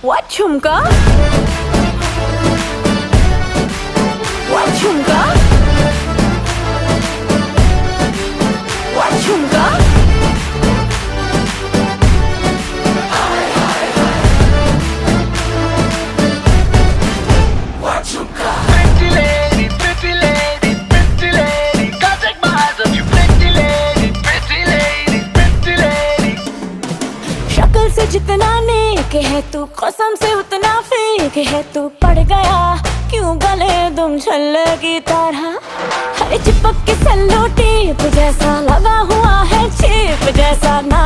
What झुमका? What झुमका? What झुमका? Pretty lady, pretty lady, pretty lady, can't take my eyes off you. Pretty lady, pretty lady, pretty lady. शक्ल से जितना नेक है तू, कसम से उतना फेक है तू। पड़ गया क्यों गले तुम छल्ले की तरह, हर चिपक के सल्लो टेप जैसा लगा हुआ है चेप जैसा ना।